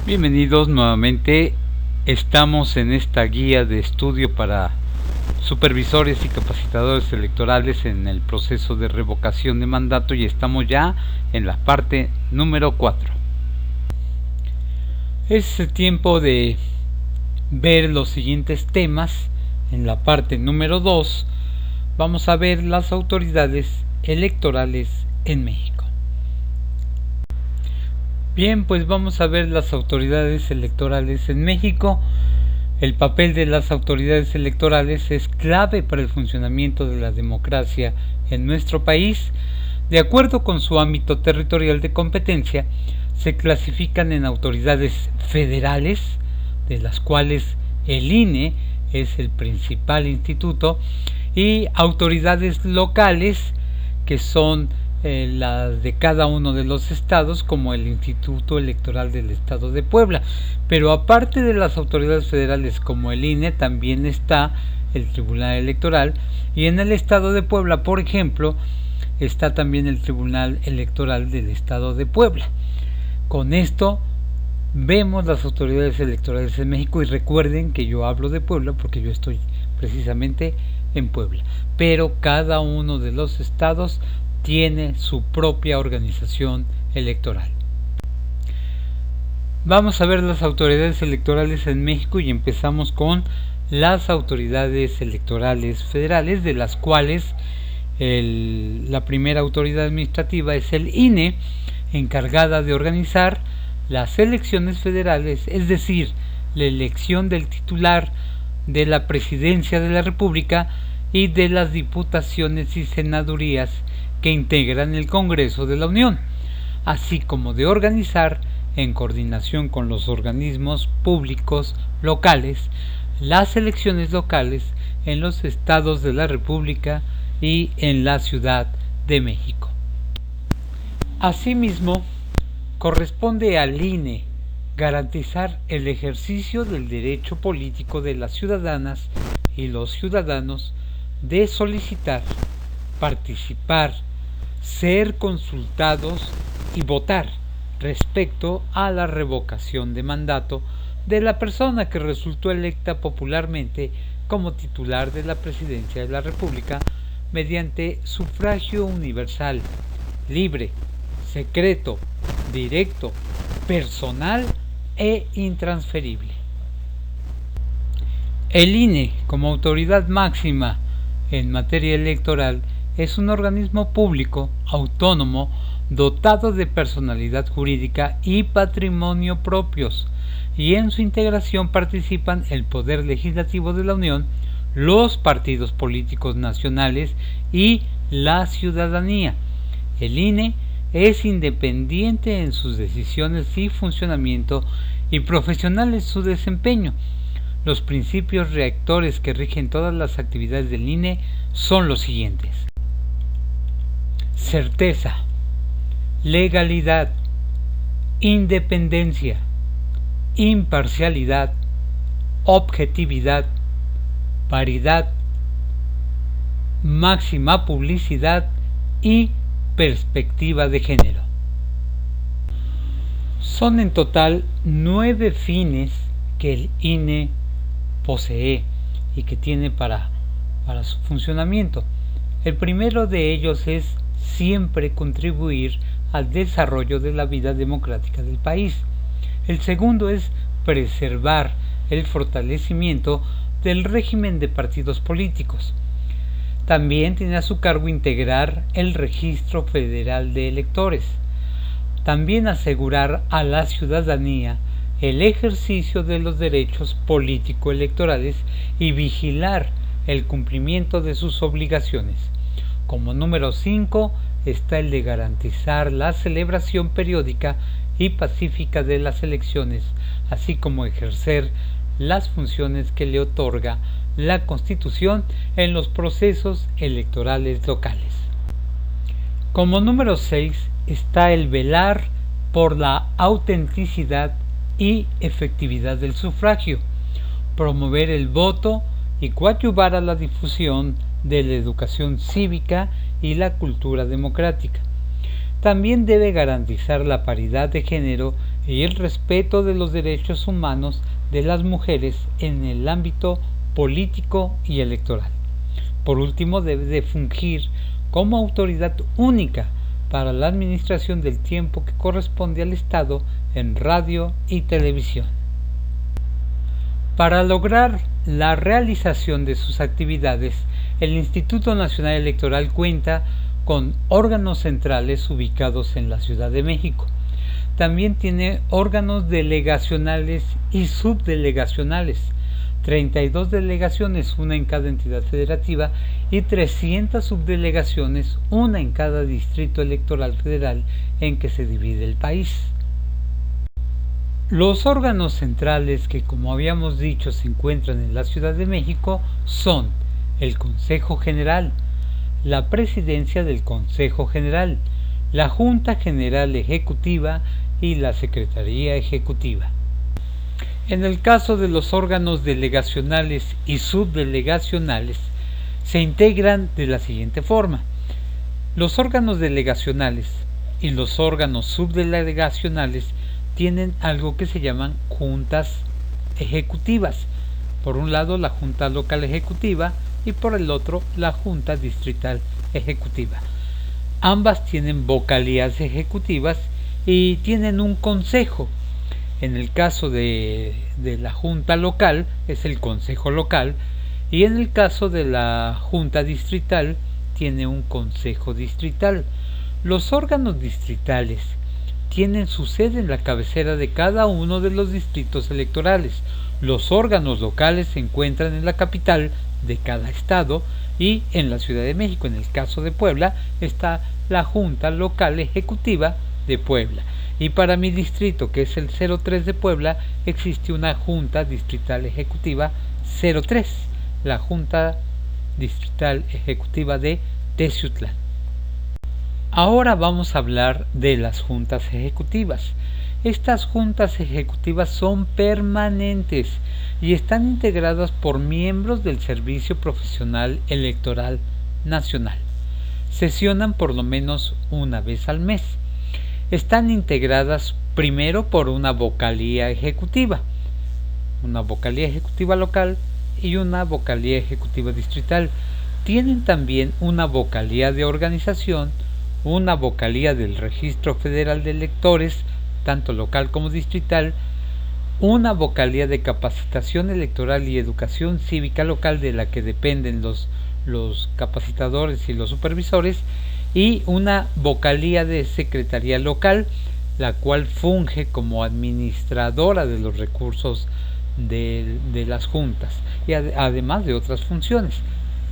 Bienvenidos nuevamente. Estamos en esta guía de estudio para supervisores y capacitadores electorales en el proceso de revocación de mandato y estamos ya en la parte número 4. Es el tiempo de ver los siguientes temas. En la parte número 2 vamos a ver las autoridades electorales en México. Bien, pues vamos a ver las autoridades electorales en México. El papel de las autoridades electorales es clave para el funcionamiento de la democracia en nuestro país. De acuerdo con su ámbito territorial de competencia, se clasifican en autoridades federales, de las cuales el INE es el principal instituto, y autoridades locales, que son las de cada uno de los estados, como el Instituto Electoral del Estado de Puebla. Pero aparte de las autoridades federales como el INE, también está el Tribunal Electoral, y en el Estado de Puebla, por ejemplo, está también el Tribunal Electoral del Estado de Puebla. Con esto vemos las autoridades electorales en México, y recuerden que yo hablo de Puebla porque yo estoy precisamente en Puebla, pero cada uno de los estados tiene su propia organización electoral. Vamos a ver las autoridades electorales en México y empezamos con las autoridades electorales federales, de las cuales la primera autoridad administrativa es el INE, encargada de organizar las elecciones federales, es decir, la elección del titular de la presidencia de la República y de las diputaciones y senadurías que integran el Congreso de la Unión, así como de organizar, en coordinación con los organismos públicos locales, las elecciones locales en los estados de la República y en la Ciudad de México. Asimismo, corresponde al INE garantizar el ejercicio del derecho político de las ciudadanas y los ciudadanos de solicitar, participar, ser consultados y votar respecto a la revocación de mandato de la persona que resultó electa popularmente como titular de la presidencia de la República mediante sufragio universal, libre, secreto, directo, personal e intransferible. El INE, como autoridad máxima en materia electoral, es un organismo público, autónomo, dotado de personalidad jurídica y patrimonio propios, y en su integración participan el Poder Legislativo de la Unión, los partidos políticos nacionales y la ciudadanía. El INE es independiente en sus decisiones y funcionamiento y profesional en su desempeño. Los principios rectores que rigen todas las actividades del INE son los siguientes: certeza, legalidad, independencia, imparcialidad, objetividad, paridad, máxima publicidad y perspectiva de género. Son en total 9 fines que el INE posee y que tiene para su funcionamiento. El primero de ellos es siempre contribuir al desarrollo de la vida democrática del país. El segundo es preservar el fortalecimiento del régimen de partidos políticos. También tiene a su cargo integrar el registro federal de electores. También asegurar a la ciudadanía el ejercicio de los derechos político-electorales y vigilar el cumplimiento de sus obligaciones. Como número 5 está el de garantizar la celebración periódica y pacífica de las elecciones, así como ejercer las funciones que le otorga la Constitución en los procesos electorales locales. Como número 6 está el velar por la autenticidad y efectividad del sufragio, promover el voto y coadyuvar a la difusión de la educación cívica y la cultura democrática. También debe garantizar la paridad de género y el respeto de los derechos humanos de las mujeres en el ámbito político y electoral. Por último, debe de fungir como autoridad única para la administración del tiempo que corresponde al Estado en radio y televisión. Para lograr la realización de sus actividades, el Instituto Nacional Electoral cuenta con órganos centrales ubicados en la Ciudad de México. También tiene órganos delegacionales y subdelegacionales, 32 delegaciones, una en cada entidad federativa, y 300 subdelegaciones, una en cada distrito electoral federal en que se divide el país. Los órganos centrales que, como habíamos dicho, se encuentran en la Ciudad de México son el Consejo General, la Presidencia del Consejo General, la Junta General Ejecutiva y la Secretaría Ejecutiva. En el caso de los órganos delegacionales y subdelegacionales, se integran de la siguiente forma. Los órganos delegacionales y los órganos subdelegacionales tienen algo que se llaman juntas ejecutivas. Por un lado, la Junta Local Ejecutiva y por el otro, la Junta Distrital Ejecutiva. Ambas tienen vocalías ejecutivas y tienen un consejo. En el caso de la Junta Local es el Consejo Local, y en el caso de la Junta Distrital tiene un Consejo Distrital. Los órganos distritales tienen su sede en la cabecera de cada uno de los distritos electorales. Los órganos locales se encuentran en la capital de cada estado y en la Ciudad de México. En el caso de Puebla está la Junta Local Ejecutiva de Puebla. Y para mi distrito, que es el 03 de Puebla, existe una Junta Distrital Ejecutiva 03, la Junta Distrital Ejecutiva de Teciutlán. Ahora vamos a hablar de las juntas ejecutivas. Estas juntas ejecutivas son permanentes y están integradas por miembros del Servicio Profesional Electoral Nacional. Sesionan por lo menos una vez al mes. Están integradas primero por una vocalía ejecutiva local y una vocalía ejecutiva distrital. Tienen también una vocalía de organización, una vocalía del Registro Federal de Electores, tanto local como distrital, una vocalía de capacitación electoral y educación cívica local, de la que dependen los capacitadores y los supervisores, y una vocalía de secretaría local, la cual funge como administradora de los recursos de las juntas, y además de otras funciones.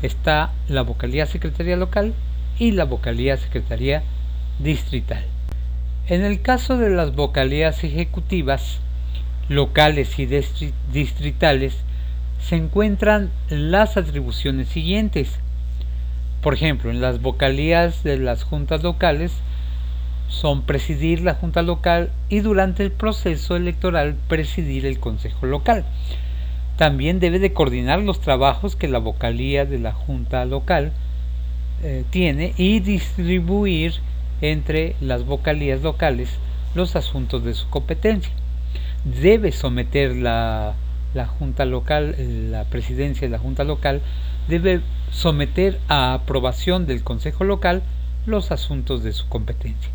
Está la vocalía secretaría local y la vocalía secretaría distrital. En el caso de las vocalías ejecutivas locales y distritales, se encuentran las atribuciones siguientes. Por ejemplo, en las vocalías de las juntas locales son presidir la junta local y durante el proceso electoral presidir el consejo local. También debe de coordinar los trabajos que la vocalía de la junta local tiene y distribuir entre las vocalías locales los asuntos de su competencia. Debe someter la junta local, la presidencia de la junta local debe someter a aprobación del consejo local los asuntos de su competencia,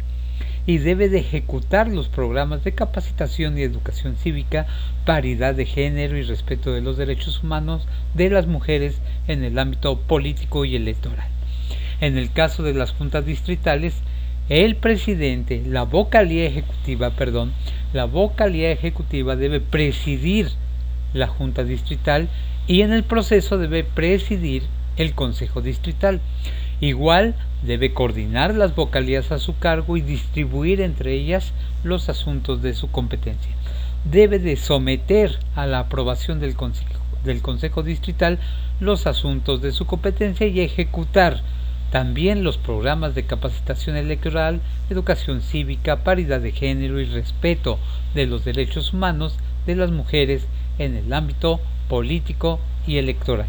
y debe de ejecutar los programas de capacitación y educación cívica, paridad de género y respeto de los derechos humanos de las mujeres en el ámbito político y electoral. En el caso de las juntas distritales, el presidente, la vocalía ejecutiva debe presidir la junta distrital y en el proceso debe presidir el consejo distrital. Igual debe coordinar las vocalías a su cargo y distribuir entre ellas los asuntos de su competencia. Debe de someter a la aprobación del consejo distrital los asuntos de su competencia y ejecutar también los programas de capacitación electoral, educación cívica, paridad de género y respeto de los derechos humanos de las mujeres en el ámbito político y electoral.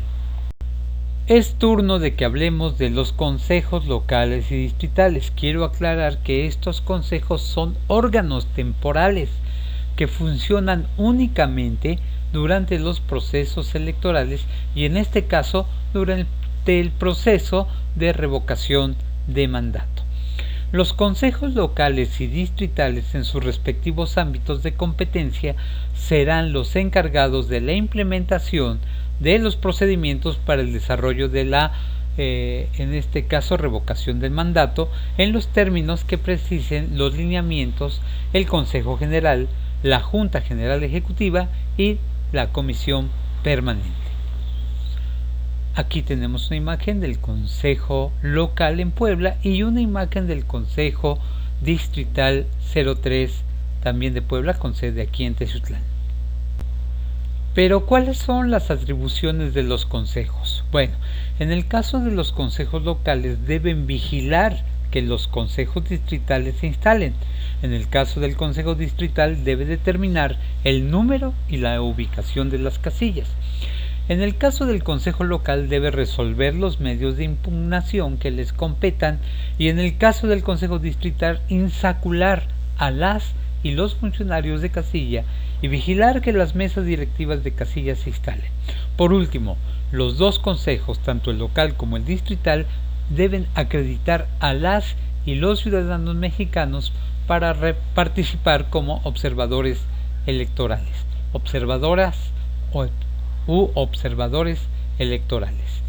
Es turno de que hablemos de los consejos locales y distritales. Quiero aclarar que estos consejos son órganos temporales que funcionan únicamente durante los procesos electorales y en este caso durante el proceso de revocación de mandato. Los consejos locales y distritales en sus respectivos ámbitos de competencia serán los encargados de la implementación de los procedimientos para el desarrollo de la, en este caso, revocación del mandato, en los términos que precisen los lineamientos, el Consejo General, la Junta General Ejecutiva y la Comisión Permanente. Aquí tenemos una imagen del Consejo Local en Puebla y una imagen del Consejo Distrital 03 también de Puebla con sede aquí en Teciutlán. Pero ¿cuáles son las atribuciones de los consejos? Bueno, en el caso de los consejos locales deben vigilar que los consejos distritales se instalen. En el caso del consejo distrital debe determinar el número y la ubicación de las casillas. En el caso del consejo local debe resolver los medios de impugnación que les competan y en el caso del consejo distrital insacular a las y los funcionarios de casilla y vigilar que las mesas directivas de casilla se instalen. Por último, los dos consejos, tanto el local como el distrital, deben acreditar a las y los ciudadanos mexicanos para participar como observadores electorales, observadores electorales.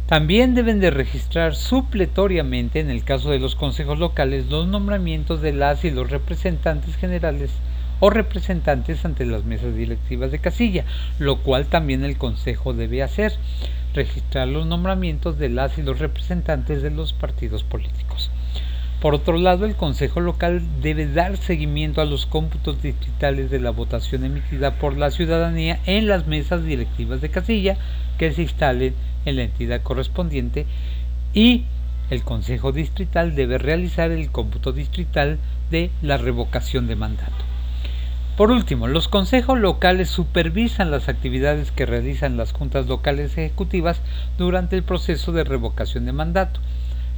También deben de registrar supletoriamente, en el caso de los consejos locales, los nombramientos de las y los representantes generales o representantes ante las mesas directivas de casilla, lo cual también el consejo debe hacer, registrar los nombramientos de las y los representantes de los partidos políticos. Por otro lado, el consejo local debe dar seguimiento a los cómputos distritales de la votación emitida por la ciudadanía en las mesas directivas de casilla que se instalen en la entidad correspondiente y el consejo distrital debe realizar el cómputo distrital de la revocación de mandato. Por último, los consejos locales supervisan las actividades que realizan las juntas locales ejecutivas durante el proceso de revocación de mandato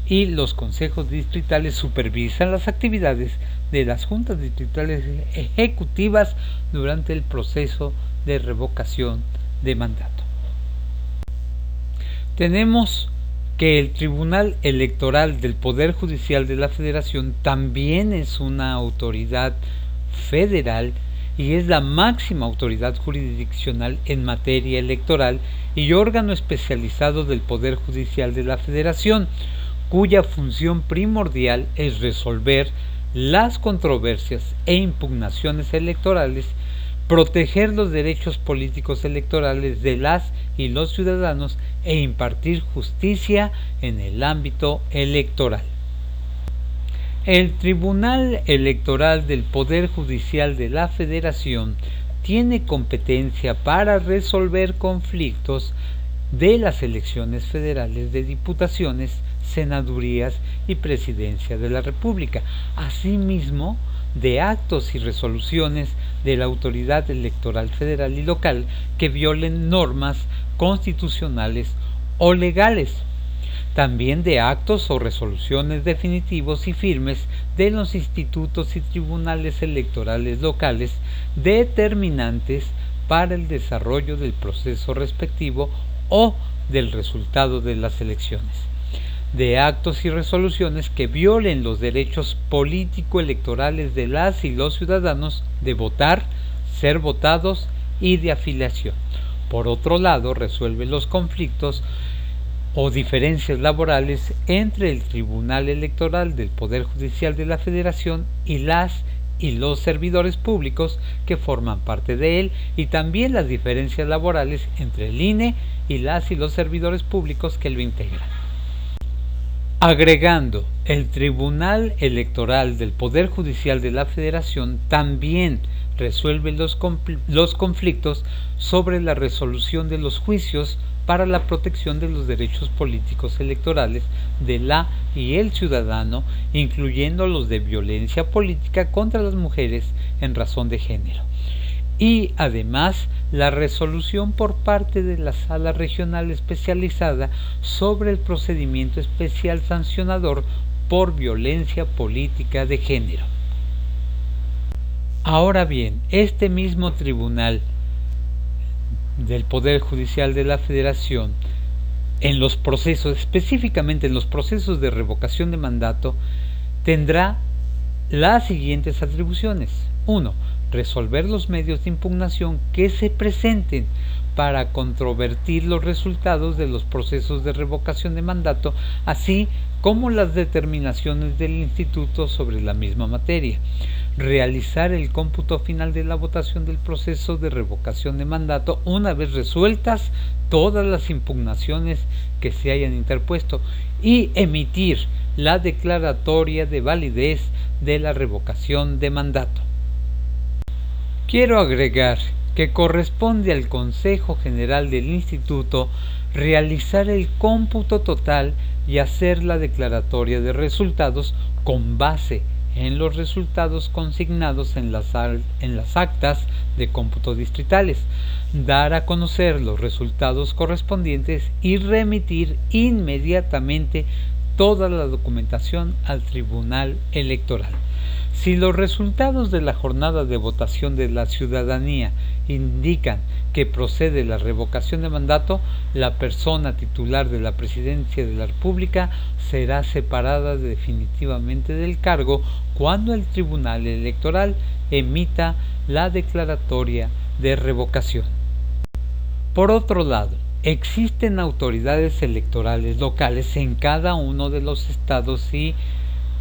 y los consejos distritales supervisan las actividades de las juntas distritales ejecutivas durante el proceso de revocación de mandato. Tenemos que el Tribunal Electoral del Poder Judicial de la Federación también es una autoridad federal y es la máxima autoridad jurisdiccional en materia electoral y órgano especializado del Poder Judicial de la Federación, cuya función primordial es resolver las controversias e impugnaciones electorales, proteger los derechos políticos electorales de las y los ciudadanos e impartir justicia en el ámbito electoral. El Tribunal Electoral del Poder Judicial de la Federación tiene competencia para resolver conflictos de las elecciones federales de diputaciones, senadurías y presidencia de la República, asimismo de actos y resoluciones de la autoridad electoral federal y local que violen normas constitucionales o legales, también de actos o resoluciones definitivos y firmes de los institutos y tribunales electorales locales determinantes para el desarrollo del proceso respectivo o del resultado de las elecciones, de actos y resoluciones que violen los derechos político-electorales de las y los ciudadanos de votar, ser votados y de afiliación. Por otro lado, resuelve los conflictos o diferencias laborales entre el Tribunal Electoral del Poder Judicial de la Federación y las y los servidores públicos que forman parte de él y también las diferencias laborales entre el INE y las y los servidores públicos que lo integran. Agregando, el Tribunal Electoral del Poder Judicial de la Federación también resuelve los conflictos sobre la resolución de los juicios para la protección de los derechos políticos electorales de la y el ciudadano, incluyendo los de violencia política contra las mujeres en razón de género. y además la resolución por parte de la Sala Regional Especializada sobre el procedimiento especial sancionador por violencia política de género. Ahora bien, este mismo tribunal del Poder Judicial de la Federación, en los procesos, específicamente en los procesos de revocación de mandato, tendrá las siguientes atribuciones. 1. Resolver los medios de impugnación que se presenten para controvertir los resultados de los procesos de revocación de mandato, así como las determinaciones del instituto sobre la misma materia. Realizar el cómputo final de la votación del proceso de revocación de mandato una vez resueltas todas las impugnaciones que se hayan interpuesto y emitir la declaratoria de validez de la revocación de mandato. Quiero agregar que corresponde al Consejo General del Instituto realizar el cómputo total y hacer la declaratoria de resultados con base en los resultados consignados en las actas de cómputo distritales, dar a conocer los resultados correspondientes y remitir inmediatamente toda la documentación al Tribunal Electoral. Si los resultados de la jornada de votación de la ciudadanía indican que procede la revocación de mandato, la persona titular de la Presidencia de la República será separada definitivamente del cargo cuando el Tribunal Electoral emita la declaratoria de revocación. Por otro lado, existen autoridades electorales locales en cada uno de los estados y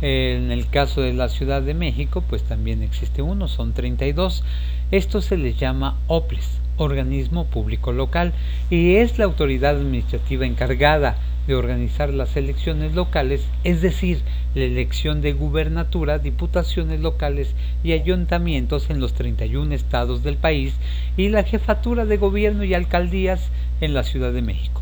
en el caso de la Ciudad de México, pues también existe uno, son 32. Esto se les llama OPLES, Organismo Público Local, y es la autoridad administrativa encargada de organizar las elecciones locales, es decir, la elección de gubernatura, diputaciones locales y ayuntamientos en los 31 estados del país y la jefatura de gobierno y alcaldías en la Ciudad de México.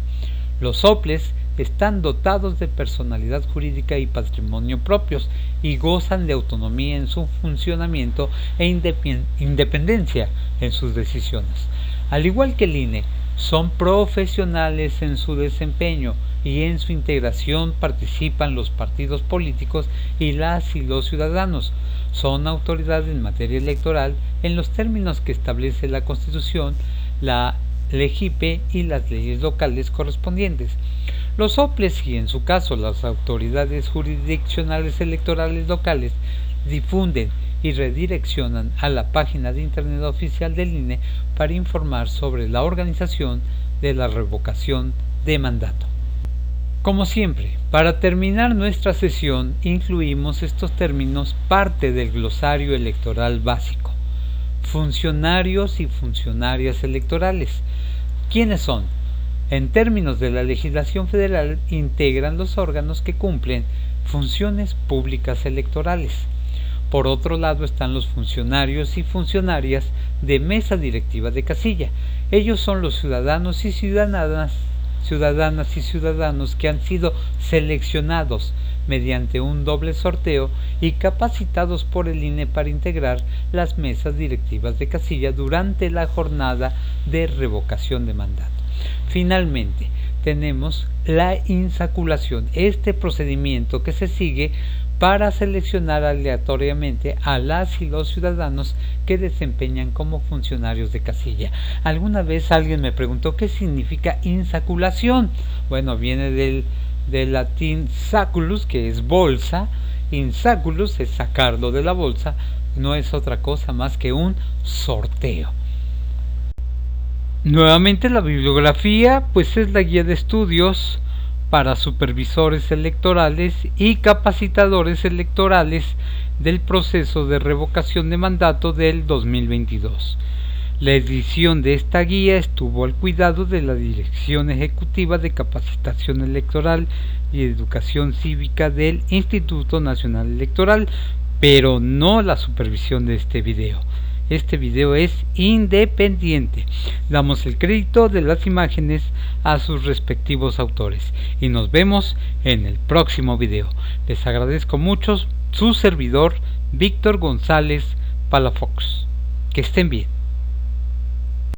Los OPLES están dotados de personalidad jurídica y patrimonio propios y gozan de autonomía en su funcionamiento e independencia en sus decisiones. Al igual que el INE, son profesionales en su desempeño y en su integración participan los partidos políticos y las y los ciudadanos. Son autoridades en materia electoral en los términos que establece la Constitución, la LEGIPE y las leyes locales correspondientes. Los OPLES y en su caso las autoridades jurisdiccionales electorales locales difunden y redireccionan a la página de internet oficial del INE para informar sobre la organización de la revocación de mandato. Como siempre, para terminar nuestra sesión incluimos estos términos parte del glosario electoral básico. Funcionarios y funcionarias electorales. ¿Quiénes son? En términos de la legislación federal, integran los órganos que cumplen funciones públicas electorales. Por otro lado están los funcionarios y funcionarias de mesa directiva de casilla. Ellos son los ciudadanos y ciudadanas que han sido seleccionados mediante un doble sorteo y capacitados por el INE para integrar las mesas directivas de casilla durante la jornada de revocación de mandato. Finalmente, tenemos la insaculación, este procedimiento que se sigue para seleccionar aleatoriamente a las y los ciudadanos que desempeñan como funcionarios de casilla. Alguna vez alguien me preguntó qué significa insaculación. Bueno, viene del latín saculus, que es bolsa. Insaculus es sacarlo de la bolsa, no es otra cosa más que un sorteo. Nuevamente la bibliografía pues es la guía de estudios para supervisores electorales y capacitadores electorales del proceso de revocación de mandato del 2022. La edición de esta guía estuvo al cuidado de la Dirección Ejecutiva de Capacitación Electoral y Educación Cívica del Instituto Nacional Electoral, pero no la supervisión de este video. Este video es independiente. Damos el crédito de las imágenes a sus respectivos autores y nos vemos en el próximo video. Les agradezco mucho su servidor Víctor González Palafox. Que estén bien.